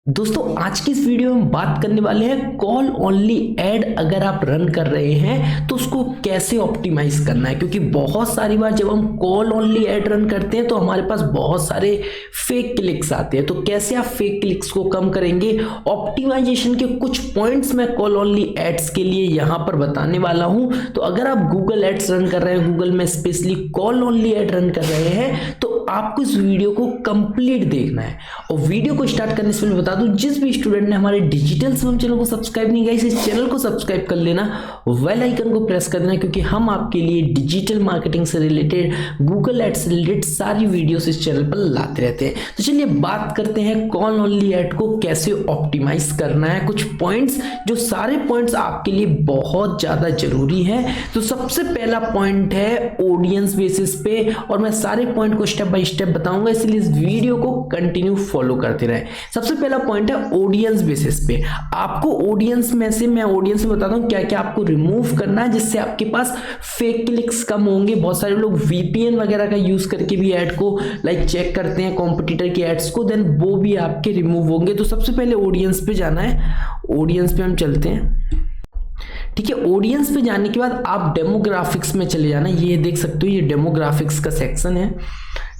दोस्तों आज की इस वीडियो में हम बात करने वाले हैं कॉल ओनली ऐड अगर आप रन कर रहे हैं तो उसको कैसे ऑप्टिमाइज करना है। क्योंकि बहुत सारी बार जब हम कॉल ओनली ऐड रन करते हैं तो हमारे पास बहुत सारे फेक क्लिक्स आते हैं। तो कैसे आप फेक क्लिक्स को कम करेंगे, ऑप्टिमाइजेशन के कुछ पॉइंट्स मैं कॉल ओनली एड्स के लिए यहां पर बताने वाला हूं। तो अगर आप गूगल एड्स रन कर रहे हैं, गूगल में specially call only ad run कर रहे हैं, तो आपको इस वीडियो को कंप्लीट देखना है। और वीडियो को स्टार्ट करने से पहले बता दूं, जिस भी स्टूडेंट ने हमारे डिजिटल स्वयं चैनल को सब्सक्राइब नहीं किया, इस चैनल को सब्सक्राइब कर लेना, बेल आइकन को प्रेस कर देना, क्योंकि हम आपके लिए डिजिटल मार्केटिंग से रिलेटेड, गूगल एड्स से रिलेटेड सारी वीडियोस इस चैनल पर लाते रहते हैं। तो चलिए बात करते हैं कॉल ओनली ऐड को कैसे ऑप्टिमाइज करना है। कुछ पॉइंट्स, जो सारे पॉइंट्स आपके लिए बहुत ज्यादा जरूरी है। तो सबसे पहला पॉइंट है ऑडियंस बेसिस पे, और मैं सारे पॉइंट को स्टेप बाय स्टेप बताऊंगा, इसलिए इस वीडियो को कंटिन्यू फॉलो करते रहें। सबसे पहला पॉइंट है ऑडियंस बेसिस पे। आपको ऑडियंस में से, मैं ऑडियंस में बताता हूं क्या क्या आपको रिमूव करना है, जिससे आपके पास फेक क्लिक्स कम होंगे। बहुत सारे लोग वीपीएन वगैरह का यूज करके भी ऐड को चेक करते हैं, कॉम्पिटिटर की एड्स को, देन वो भी आपके रिमूव होंगे। तो सबसे पहले ऑडियंस पे जाना है। ऑडियंस पे हम चलते हैं, ठीक है। ऑडियंस पे जाने के बाद आप डेमोग्राफिक्स में चले जाना। ये देख सकते हो, ये डेमोग्राफिक्स का सेक्शन है,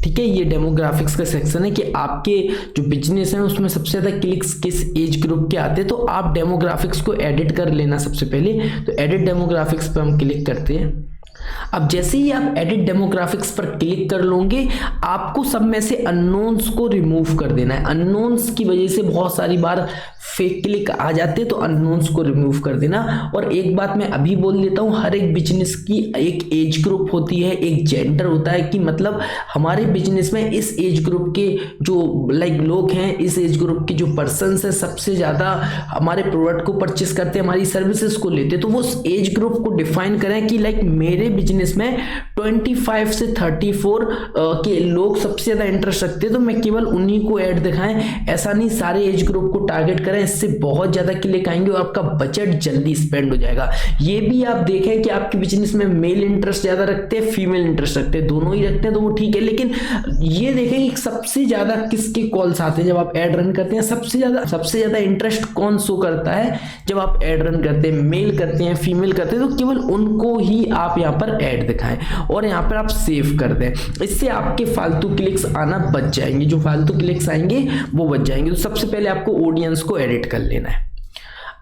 ठीक है। ये डेमोग्राफिक्स का सेक्शन है कि आपके जो बिजनेस है उसमें सबसे ज्यादा क्लिक्स किस एज ग्रुप के आते हैं। तो आप डेमोग्राफिक्स को एडिट कर लेना सबसे पहले। तो एडिट डेमोग्राफिक्स पे हम क्लिक करते हैं। अब जैसे ही आप एडिट डेमोग्राफिक्स पर क्लिक कर लोगे, आपको सब में से अननोन्स को रिमूव कर देना है। अननोन्स की वजह से बहुत सारी बार फेक क्लिक आ जाते हैं, तो अननोन्स को रिमूव कर देना। और एक बात मैं अभी बोल देता हूं, हर एक बिजनेस की एक एज ग्रुप होती है, एक जेंडर होता है, कि मतलब हमारे बिजनेस में इस एज ग्रुप के जो लोग हैं, इस एज ग्रुप के जो पर्सन्स है, सबसे ज्यादा हमारे प्रोडक्ट को परचेस करते हैं, हमारी सर्विसेज को लेते हैं। तो वो एज ग्रुप को डिफाइन करें कि मेरे बिजनेस में 25 से 34 के लोग सबसे ज्यादा इंटरेस्ट रखते हैं, तो मैं केवल उन्हीं को ऐड दिखाएं। ऐसा नहीं सारे एज ग्रुप को टारगेट करें, इससे बहुत ज्यादा क्लिक आएंगे और आपका बजट जल्दी स्पेंड हो जाएगा। ये भी आप देखें कि आपके बिजनेस में मेल इंटरेस्ट ज्यादा रखते हैं, फीमेल इंटरेस्ट रखते हैं, दोनों ही रखते हैं, तो वो ठीक है। लेकिन ये देखें कि सबसे ज्यादा किसके कॉल्स आते हैं जब आप ऐड रन करते हैं। सबसे ज्यादा इंटरेस्ट कौन शो करता है जब आप ऐड रन करते हैं, मेल करते हैं, फीमेल करते हैं, तो केवल उनको ही आप यहाँ पर ऐड दिखाएं और यहाँ पर आप सेव कर दें। इससे आपके फालतू क्लिक्स आना बच जाएंगे, जो फालतू क्लिक्स आएंगे वो बच जाएंगे। तो सबसे पहले आपको ऑडियंस को एडिट कर लेना है।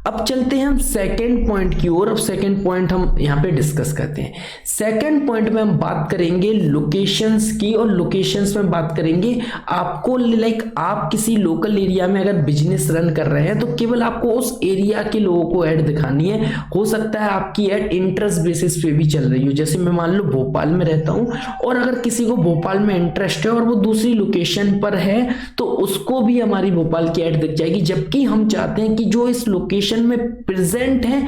अब चलते हैं हम सेकंड पॉइंट की ओर। अब सेकंड पॉइंट हम यहाँ पे डिस्कस करते हैं। सेकंड पॉइंट में हम बात करेंगे लोकेशंस की, और लोकेशंस में बात करेंगे आपको आप किसी लोकल एरिया में अगर बिजनेस रन कर रहे हैं तो केवल आपको उस एरिया के लोगों को ऐड दिखानी है। हो सकता है आपकी ऐड इंटरेस्ट बेसिस पे भी चल रही हो, जैसे मैं मान लो भोपाल में रहता हूं और अगर किसी को भोपाल में इंटरेस्ट है और वो दूसरी लोकेशन पर है तो उसको भी हमारी भोपाल की ऐड दिख जाएगी। जबकि हम चाहते हैं कि जो इस लोकेशन में प्रेजेंट है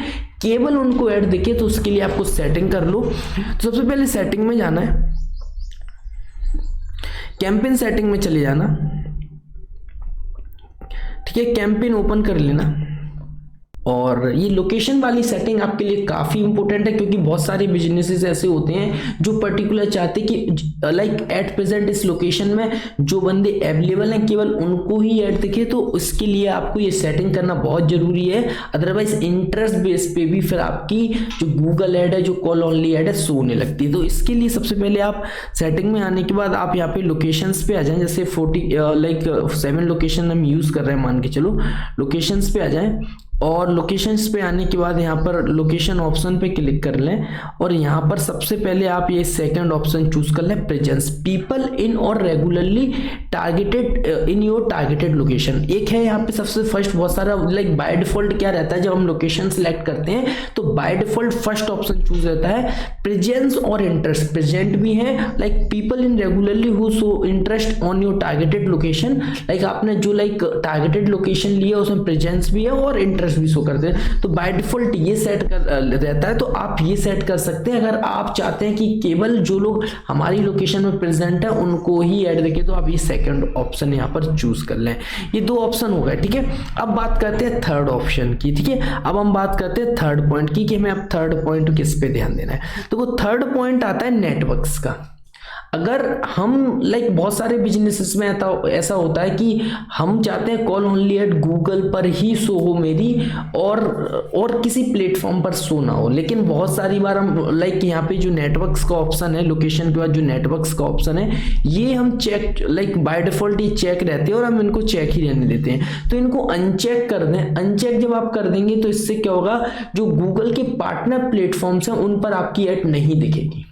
केवल उनको ऐड दिखे, तो उसके लिए आपको सेटिंग कर लो। तो सबसे पहले सेटिंग में जाना है, कैंपेन सेटिंग में चले जाना, ठीक है। कैंपेन ओपन कर लेना, और ये लोकेशन वाली सेटिंग आपके लिए काफी इंपॉर्टेंट है, क्योंकि बहुत सारे बिजनेसेस ऐसे होते हैं जो पर्टिकुलर चाहते हैं कि एट प्रेजेंट इस लोकेशन में जो बंदे अवेलेबल हैं केवल उनको ही ऐड दिखे। तो इसके लिए आपको ये सेटिंग करना बहुत जरूरी है, अदरवाइज इंटरेस्ट बेस पे भी फिर आपकी जो गूगल ऐड है, जो कॉल ओनली ऐड है, शो होने लगती है। तो इसके लिए सबसे पहले आप सेटिंग में आने के बाद आप यहाँ पे लोकेशंस पे आ जाएं। जैसे 7 लोकेशन हम यूज कर रहे हैं, मान के चलो लोकेशंस पे आ जाएं, और लोकेशंस पे आने के बाद यहाँ पर लोकेशन ऑप्शन पे क्लिक कर लें, और यहाँ पर सबसे पहले आप ये सेकंड ऑप्शन चूज कर लें, प्रेजेंस पीपल इन और regularly targeted in your targeted location. एक है यहाँ पे सबसे फर्स्ट, बहुत सारा बाय डिफॉल्ट क्या रहता है जब हम लोकेशन सिलेक्ट करते हैं तो by default first option choose रहता है प्रेजेंस और इंटरेस्ट। प्रेजेंट भी है people in regularly who show interest on your targeted location, आपने जो टारगेटेड लोकेशन लिया उसमें प्रेजेंस भी है और इंटरेस्ट भी शो करते हैं। तो बाय डिफॉल्ट ये सेट कर रहता है, तो आप ये सेट कर सकते हैं। अगर आप चाहते हैं कि केवल जो लोग हमारी लोकेशन में प्रेजेंट है उनको ही ऐड देखे, तो आप ये सेकंड ऑप्शन यहाँ पर चूज कर लें। ये 2 ऑप्शन हो गए, ठीक है। अब बात करते हैं थर्ड ऑप्शन की, ठीक है। अब हम बात करते हैं थर्ड पॉइंट की कि हमें अब थर्ड पॉइंट किस पे ध्यान देना है। तो वो थर्ड पॉइंट आता है नेटवर्क्स का। अगर हम लाइक बहुत सारे बिजनेसेस में ऐसा होता है कि हम चाहते हैं कॉल ओनली ऐड गूगल पर ही शो हो मेरी और किसी प्लेटफॉर्म पर शो ना हो, लेकिन बहुत सारी बार हम लाइक यहाँ पे जो नेटवर्क्स का ऑप्शन है, लोकेशन के बाद जो नेटवर्क्स का ऑप्शन है, ये हम चेक लाइक बाय डिफॉल्ट ये चेक रहते हैं और हम इनको चेक ही रहने देते हैं। तो इनको अनचेक कर दें। अनचेक जब आप कर देंगे तो इससे क्या होगा, जो गूगल के पार्टनर प्लेटफॉर्म्स हैं उन पर आपकी ऐड नहीं दिखेगी।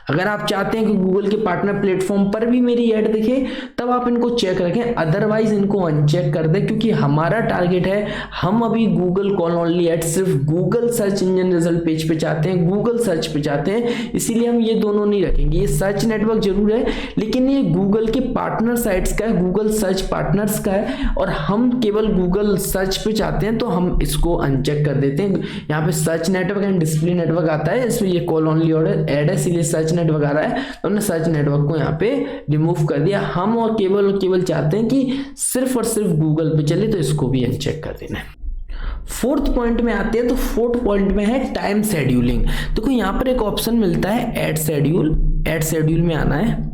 अगर आप चाहते हैं कि गूगल के पार्टनर प्लेटफॉर्म पर भी मेरी ऐड दिखे तब आप इनको चेक रखें, अदरवाइज इनको अनचेक कर दें, क्योंकि हमारा टारगेट है हम अभी गूगल कॉल ओनली ऐड सिर्फ Google search engine result page पे चाहते हैं, गूगल सर्च पे चाहते हैं, इसीलिए हम ये दोनों नहीं रखेंगे। ये सर्च नेटवर्क जरूर है लेकिन ये गूगल के पार्टनर साइट्स का है, गूगल सर्च पार्टनर्स का है और हम केवल गूगल सर्च पे चाहते हैं तो हम इसको अनचेक कर देते हैं। यहाँ पे search network and display network आता है, इसमें ये कॉल ओनली ऐड है इसलिए सर्च नेटवर्क आ रहा है, तो हमने सर्च नेटवर्क को यहाँ पे रिमूव कर दिया। हम और केवल चाहते हैं कि सिर्फ और सिर्फ गूगल पे चले, तो इसको भी अनचेक कर देना है। फोर्थ पॉइंट में आते हैं, तो फोर्थ पॉइंट में है टाइम शेड्यूलिंग। देखो यहाँ पर एक ऑप्शन मिलता है ऐड शेड्यूल में आना है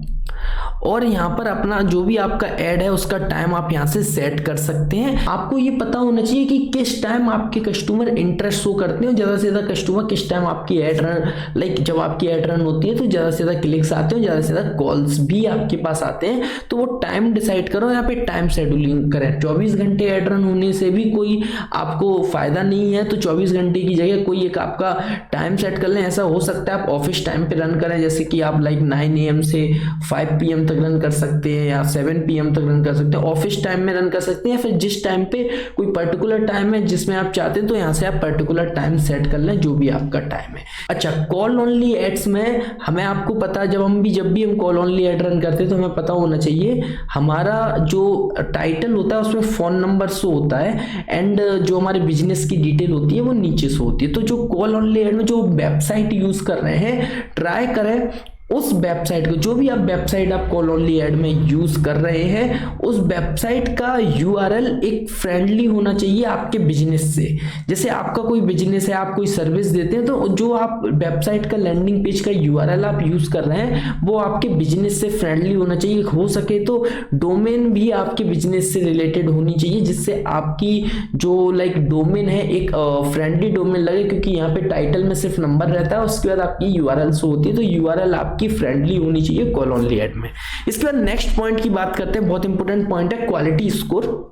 और यहाँ पर अपना जो भी आपका ऐड है उसका टाइम आप यहाँ से सेट कर सकते हैं। आपको ये पता होना चाहिए कि किस टाइम आपके कस्टमर इंटरेस्ट शो करते हैं, ज़्यादा से ज़्यादा कस्टमर किस टाइम आपकी ऐड रन लाइक जब आपकी ऐड रन होती है तो ज़्यादा से ज़्यादा क्लिक्स आते हैं, ज़्यादा से ज़्यादा कॉल्स भी आपके पास आते हैं। तो वो टाइम डिसाइड करो, यहाँ पे टाइम शेड्यूलिंग करें। 24 घंटे ऐड रन होने से भी कोई आपको फ़ायदा नहीं है, तो 24 घंटे की जगह कोई एक आपका टाइम सेट कर लें। ऐसा हो सकता है आप ऑफिस टाइम पे रन करें, जैसे कि आप लाइक 9 AM से 5 PM तक रन कर सकते हैं या 7 PM तक रन कर सकते हैं, ऑफिस टाइम में रन कर सकते हैं, या फिर जिस टाइम पे कोई पर्टिकुलर टाइम है जिसमें आप चाहते हैं तो यहाँ से आप पर्टिकुलर टाइम सेट कर लें जो भी आपका टाइम है। अच्छा, कॉल ओनली एड्स में हमें आपको पता जब भी हम कॉल ओनली एड रन करते हैं तो हमें पता होना चाहिए हमारा जो टाइटल होता है उसमें फोन नंबर शो होता है एंड जो हमारे बिजनेस की डिटेल होती है वो नीचे शो होती है। तो जो कॉल ओनली एड में जो वेबसाइट यूज कर रहे हैं, ट्राई करें उस वेबसाइट को, जो भी आप वेबसाइट आप कॉल ओनली ऐड में यूज कर रहे हैं, उस वेबसाइट का यूआरएल एक फ्रेंडली होना चाहिए आपके बिजनेस से। जैसे आपका कोई बिजनेस है, आप कोई सर्विस देते हैं, तो जो आप वेबसाइट का लैंडिंग पेज का यूआरएल आप यूज कर रहे हैं वो आपके बिजनेस से फ्रेंडली होना चाहिए। हो सके तो डोमेन भी आपके बिजनेस से रिलेटेड होनी चाहिए, जिससे आपकी जो लाइक डोमेन है एक फ्रेंडली डोमेन लगे, क्योंकि यहाँ पे टाइटल में सिर्फ नंबर रहता है, उसके बाद आपकी यूआरएल शो होती है, तो यूआरएल आप की फ्रेंडली होनी चाहिए कॉल ओनली ऐड में। इसके बाद नेक्स्ट पॉइंट की बात करते हैं, बहुत इंपॉर्टेंट पॉइंट है क्वालिटी स्कोर।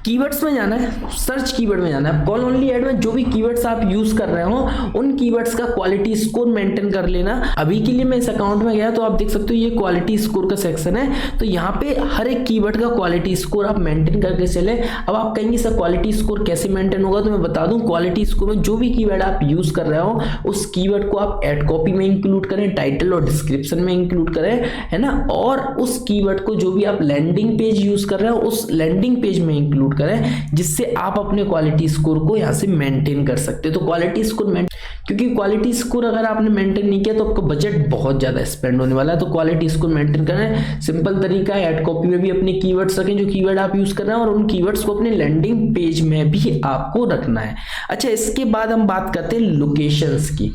कीवर्ड्स में जाना है, सर्च कीवर्ड में जाना है। कॉल ओनली ऐड में जो भी कीवर्ड्स आप यूज कर रहे हो उन कीवर्ड्स का क्वालिटी स्कोर मेंटेन कर लेना। अभी के लिए मैं इस अकाउंट में गया तो आप देख सकते हो ये क्वालिटी स्कोर का सेक्शन है, तो यहाँ पे हर एक कीवर्ड का क्वालिटी स्कोर आप मेंटेन करके चले। अब आप कहेंगे सर क्वालिटी स्कोर कैसे मेंटेन होगा, तो मैं बता दूं क्वालिटी स्कोर में जो भी कीवर्ड आप यूज कर रहे हो उस कीवर्ड को आप एड कॉपी में इंक्लूड करें, टाइटल और डिस्क्रिप्शन में इंक्लूड करें, है ना, और उस कीवर्ड को जो भी आप लैंडिंग पेज यूज कर रहे हो उस लैंडिंग पेज में इंक्लूड करें, जिससे आप अपने क्वालिटी स्कोर को यहां से मेंटेन कर सकते हो। तो क्वालिटी स्कोर क्योंकि क्वालिटी स्कोर अगर आपने मेंटेन नहीं किया तो आपका बजट बहुत ज्यादा स्पेंड होने वाला है, तो क्वालिटी स्कोर मेंटेन करना सिंपल तरीका है। एड कॉपी में भी अपने कीवर्ड्स रखें जो कीवर्ड आप यूज कर रहे हैं, और उन कीवर्ड्स को अपने लैंडिंग पेज में भी आपको रखना है। अच्छा, इसके बाद हम बात करते हैं लोकेशंस की।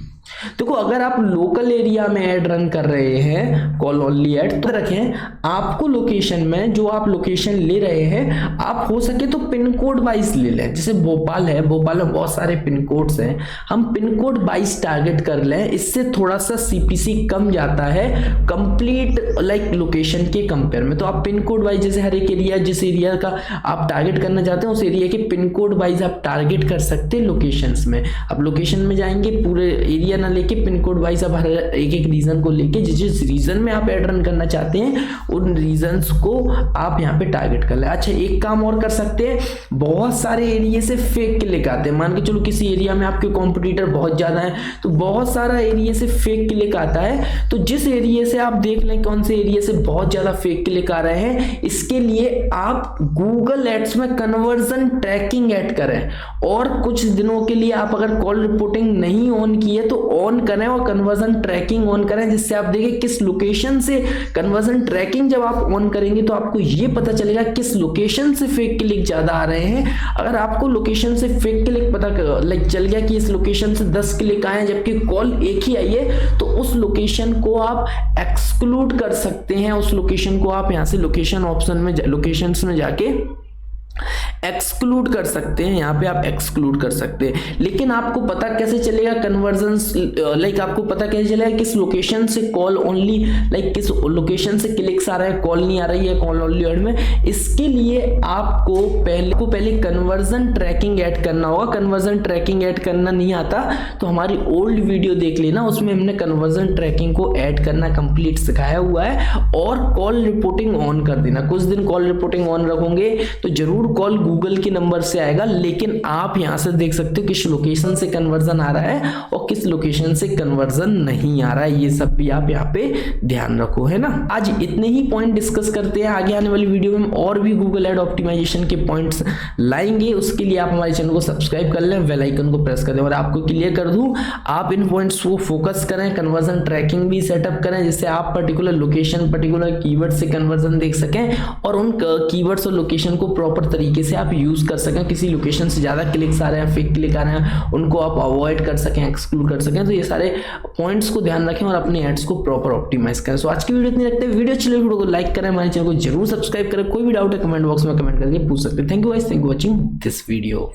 देखो, अगर आप लोकल एरिया में ऐड रन कर रहे हैं कॉल ओनली ऐड, तो रखें आपको लोकेशन में जो आप लोकेशन ले रहे हैं आप हो सके तो पिन कोड वाइज ले लें। जैसे भोपाल है, भोपाल में बहुत सारे पिन कोड्स हैं, हम पिन कोड वाइज टारगेट कर लें, इससे थोड़ा सा सीपीसी कम जाता है कंप्लीट लाइक लोकेशन के कंपेयर में। तो आप पिन कोड वाइज जैसे हर एक एरिया जिस एरिया का आप टारगेट करना चाहते हैं उस एरिया के पिन कोड वाइज आप टारगेट कर सकते हैं लोकेशंस में। अब लोकेशन में जाएंगे, पूरे एरिया ना लेके पिन कोड वाइज अब हर एक रीजन को लेके जिस रीजन में आप ऐड रन करना चाहते हैं उन रीजन्स को आप यहाँ पे टारगेट कर ले। अच्छा, एक काम और कर सकते हैं, बहुत सारे एरिया से फेक क्लिक आते हैं। मान के चलो किसी एरिया में आपके कॉम्पिटिटर बहुत ज्यादा है तो बहुत सारा एरिया से फेक क्लिक आता है, तो जिस एरिया से आप देख लें कौन से एरिया से बहुत ज्यादा फेक क्लिक आ रहे हैं, इसके लिए आप गूगल एड्स में कन्वर्जन ट्रैकिंग ऐड करें, और कुछ दिनों के लिए आप अगर कॉल रिपोर्टिंग नहीं ऑन की है तो ऑन करें और कन्वर्जन ट्रैकिंग ऑन करें, जिससे आप देखिए किस लोकेशन से कन्वर्जन ट्रैकिंग जब आप ऑन करेंगे तो आपको ये पता चलेगा किस लोकेशन से फेक क्लिक ज्यादा आ रहे हैं। अगर आपको लोकेशन से फेक क्लिक पता चल गया कि इस लोकेशन से 10 क्लिक आए हैं जबकि कॉल एक ही आई है, तो उस लोकेशन को आप एक्सक्लूड कर सकते हैं। उस लोकेशन को आप यहां से लोकेशन ऑप्शन में लोकेशंस में जाके एक्सक्लूड कर सकते हैं। यहाँ पे आप एक्सक्लूड कर सकते हैं, लेकिन आपको पता कैसे चलेगा कन्वर्जन, लाइक आपको पता कैसे चलेगा किस लोकेशन से कॉल ओनली, लाइक किस लोकेशन से क्लिक्स आ रहा है, कॉल नहीं आ रही है कॉल ओनली ऐड में। इसके लिए आपको पहले कन्वर्जन ट्रैकिंग ऐड करना होगा। कन्वर्जन ट्रैकिंग ऐड करना नहीं आता तो हमारी ओल्ड वीडियो देख लेना, उसमें हमने कन्वर्जन ट्रैकिंग को ऐड करना कंप्लीट सिखाया हुआ है। और कॉल रिपोर्टिंग ऑन कर देना, कुछ दिन कॉल रिपोर्टिंग ऑन रखोगे तो जरूर कॉल गूगल के नंबर से आएगा, लेकिन आप यहां से देख सकते हो किस लोकेशन से कन्वर्जन आ रहा है और किस लोकेशन से कन्वर्जन नहीं आ रहा है। ये सब भी आप यहाँ पे ध्यान रखो, है ना। आज इतने ही पॉइंट डिस्कस करते हैं, आगे आने वाली वीडियो में और भी गूगल एड ऑप्टिमाइजेशन के पॉइंट्स लाएंगे। उसके लिए आप हमारे चैनल को सब्सक्राइब कर लें, बेल आइकन को प्रेस कर दें। और आपको क्लियर कर दूं, आप इन पॉइंट्स को फोकस करें, कन्वर्जन ट्रैकिंग भी सेटअप करें, जिससे आप पर्टिकुलर लोकेशन पर्टिकुलर कीवर्ड से कन्वर्जन देख सकें और उन कीवर्ड्स और लोकेशन को प्रॉपर तरीके से आप यूज कर सकें। किसी लोकेशन से ज्यादा क्लिक्स आ रहे हैं, फेक क्लिक आ रहे हैं, उनको आप अवॉइड कर सकें, एक्सक्लूड कर सकें। तो ये सारे पॉइंट्स को ध्यान रखें और अपने एड्स को प्रॉपर ऑप्टिमाइज करें। सो आज की वीडियो इतनी रखते हैं, वीडियो अच्छी लगी वीडियो को लाइक करें, हमारे चैनल को जरूर सब्सक्राइब करें। कोई भी डाउट है कमेंट बॉक्स में कमेंट करके पूछ सकते हैं। Thank you guys, thank you watching this video.